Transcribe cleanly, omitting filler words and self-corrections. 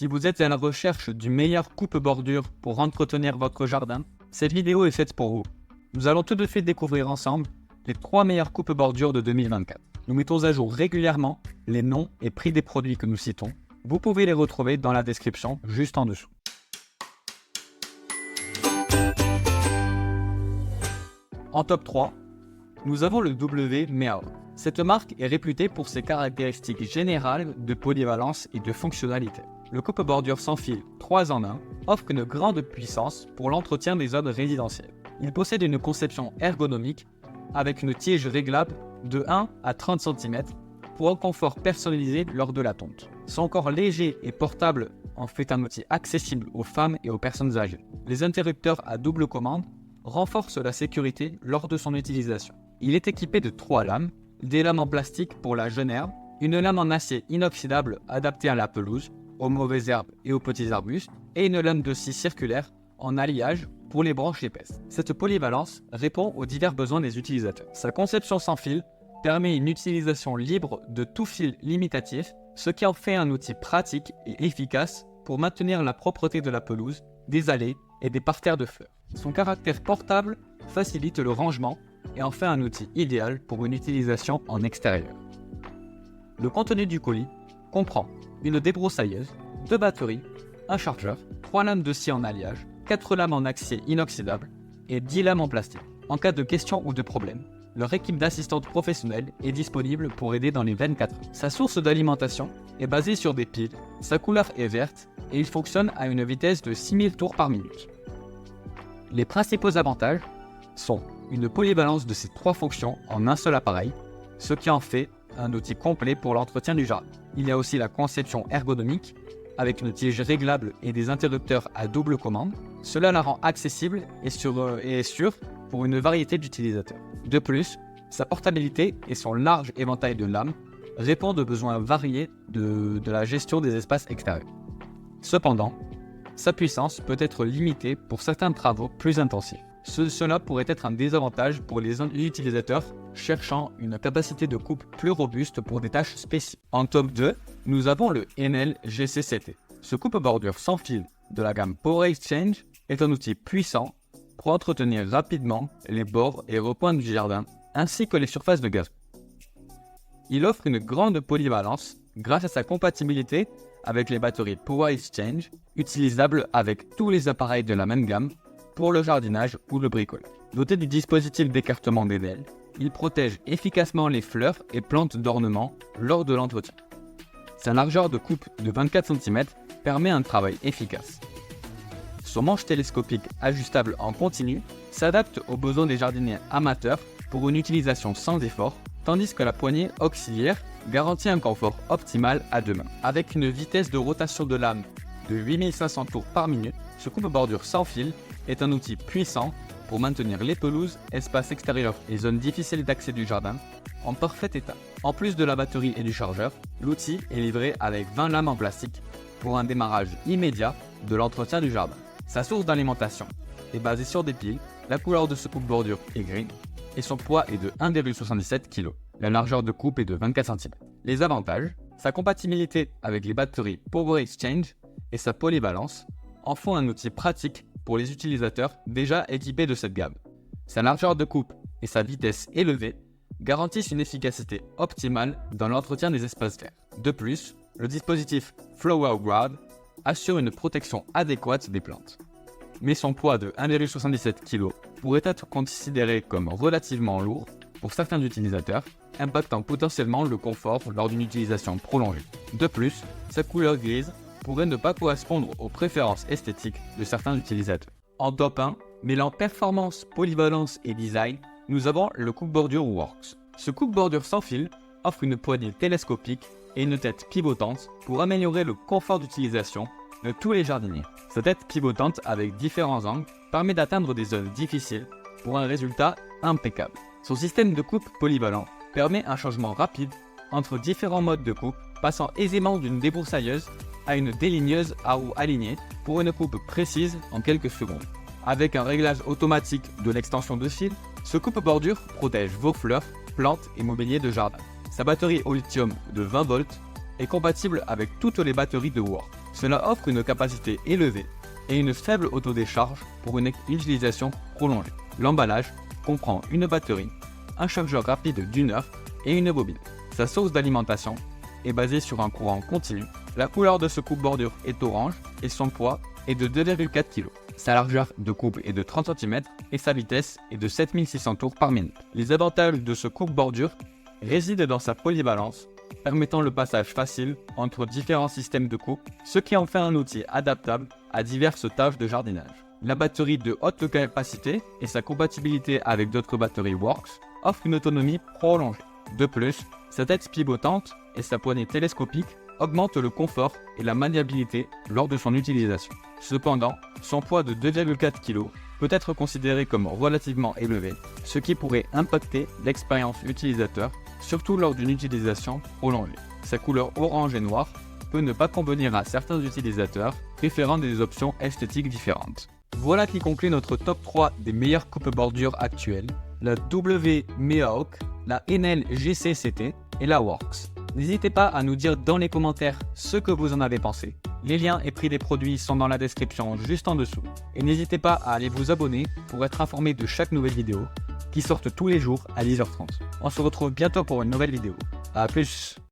Si vous êtes à la recherche du meilleur coupe-bordure pour entretenir votre jardin, cette vidéo est faite pour vous. Nous allons tout de suite découvrir ensemble les 3 meilleures coupe-bordures de 2024. Nous mettons à jour régulièrement les noms et prix des produits que nous citons. Vous pouvez les retrouver dans la description juste en dessous. En top 3, nous avons le W-Meow. Cette marque est réputée pour ses caractéristiques générales de polyvalence et de fonctionnalité. Le coupe-bordure sans fil 3 en 1 offre une grande puissance pour l'entretien des zones résidentielles. Il possède une conception ergonomique avec une tige réglable de 1 à 30 cm pour un confort personnalisé lors de la tonte. Son corps léger et portable en fait un outil accessible aux femmes et aux personnes âgées. Les interrupteurs à double commande renforcent la sécurité lors de son utilisation. Il est équipé de 3 lames, des lames en plastique pour la jeune herbe, une lame en acier inoxydable adaptée à la pelouse, aux mauvaises herbes et aux petits arbustes, et une lame de scie circulaire en alliage pour les branches épaisses. Cette polyvalence répond aux divers besoins des utilisateurs. Sa conception sans fil permet une utilisation libre de tout fil limitatif, ce qui en fait un outil pratique et efficace pour maintenir la propreté de la pelouse, des allées et des parterres de fleurs. Son caractère portable facilite le rangement et en fait un outil idéal pour une utilisation en extérieur. Le contenu du colis comprend une débroussailleuse, 2 batteries, un chargeur, 3 lames de scie en alliage, 4 lames en acier inoxydable et 10 lames en plastique. En cas de question ou de problème, leur équipe d'assistantes professionnelles est disponible pour aider dans les 24 heures. Sa source d'alimentation est basée sur des piles, sa couleur est verte et il fonctionne à une vitesse de 6000 tours par minute. Les principaux avantages sont une polyvalence de ces 3 fonctions en un seul appareil, ce qui en fait un outil complet pour l'entretien du jardin. Il y a aussi la conception ergonomique avec une tige réglable et des interrupteurs à double commande. Cela la rend accessible et sûre pour une variété d'utilisateurs. De plus, sa portabilité et son large éventail de lames répondent aux besoins variés de la gestion des espaces extérieurs. Cependant, sa puissance peut être limitée pour certains travaux plus intensifs. Cela pourrait être un désavantage pour les utilisateurs cherchant une capacité de coupe plus robuste pour des tâches spécifiques. En top 2, nous avons le Enel GC7T. Ce coupe-bordure sans fil de la gamme Power Exchange est un outil puissant pour entretenir rapidement les bords et recoins du jardin ainsi que les surfaces de gazon. Il offre une grande polyvalence grâce à sa compatibilité avec les batteries Power Exchange utilisables avec tous les appareils de la même gamme pour le jardinage ou le bricolage. Doté du dispositif d'écartement des ailes, il protège efficacement les fleurs et plantes d'ornement lors de l'entretien. Sa largeur de coupe de 24 cm permet un travail efficace. Son manche télescopique ajustable en continu s'adapte aux besoins des jardiniers amateurs pour une utilisation sans effort, tandis que la poignée auxiliaire garantit un confort optimal à 2 mains. Avec une vitesse de rotation de lame de 8500 tours par minute, ce coupe-bordure sans fil est un outil puissant pour maintenir les pelouses, espaces extérieurs et zones difficiles d'accès du jardin en parfait état. En plus de la batterie et du chargeur, l'outil est livré avec 20 lames en plastique pour un démarrage immédiat de l'entretien du jardin. Sa source d'alimentation est basée sur des piles, la couleur de ce coupe-bordure est gris et son poids est de 1,77 kg. La largeur de coupe est de 24 cm. Les avantages, sa compatibilité avec les batteries Power Exchange et sa polyvalence en font un outil pratique pour les utilisateurs déjà équipés de cette gamme. Sa largeur de coupe et sa vitesse élevée garantissent une efficacité optimale dans l'entretien des espaces verts. De plus, le dispositif Flower Guard assure une protection adéquate des plantes. Mais son poids de 1,77 kg pourrait être considéré comme relativement lourd pour certains utilisateurs, impactant potentiellement le confort lors d'une utilisation prolongée. De plus, sa couleur grise pourrait ne pas correspondre aux préférences esthétiques de certains utilisateurs. En top 1, mêlant performance, polyvalence et design, nous avons le coupe-bordure Works. Ce coupe-bordure sans fil offre une poignée télescopique et une tête pivotante pour améliorer le confort d'utilisation de tous les jardiniers. Sa tête pivotante avec différents angles permet d'atteindre des zones difficiles pour un résultat impeccable. Son système de coupe polyvalent permet un changement rapide entre différents modes de coupe, passant aisément d'une débroussailleuse à une déligneuse à roues alignées pour une coupe précise en quelques secondes. Avec un réglage automatique de l'extension de fil, ce coupe-bordure protège vos fleurs, plantes et mobilier de jardin. Sa batterie au lithium de 20 volts est compatible avec toutes les batteries de Works. Cela offre une capacité élevée et une faible autodécharge pour une utilisation prolongée. L'emballage comprend une batterie, un chargeur rapide d'1 heure et une bobine. Sa source d'alimentation est basée sur un courant continu. La couleur de ce coupe-bordure est orange et son poids est de 2,4 kg. Sa largeur de coupe est de 30 cm et sa vitesse est de 7600 tours par minute. Les avantages de ce coupe-bordure résident dans sa polyvalence, permettant le passage facile entre différents systèmes de coupe, ce qui en fait un outil adaptable à diverses tâches de jardinage. La batterie de haute capacité et sa compatibilité avec d'autres batteries Works offrent une autonomie prolongée. De plus, sa tête pivotante et sa poignée télescopique augmentent le confort et la maniabilité lors de son utilisation. Cependant, son poids de 2,4 kg peut être considéré comme relativement élevé, ce qui pourrait impacter l'expérience utilisateur, surtout lors d'une utilisation prolongée. Sa couleur orange et noire peut ne pas convenir à certains utilisateurs, préférant des options esthétiques différentes. Voilà qui conclut notre top 3 des meilleures coupe-bordures actuelles, la W Mehawk, la Enel GC-CT et la Works. N'hésitez pas à nous dire dans les commentaires ce que vous en avez pensé. Les liens et prix des produits sont dans la description juste en dessous. Et n'hésitez pas à aller vous abonner pour être informé de chaque nouvelle vidéo qui sortent tous les jours à 10h30. On se retrouve bientôt pour une nouvelle vidéo. A plus!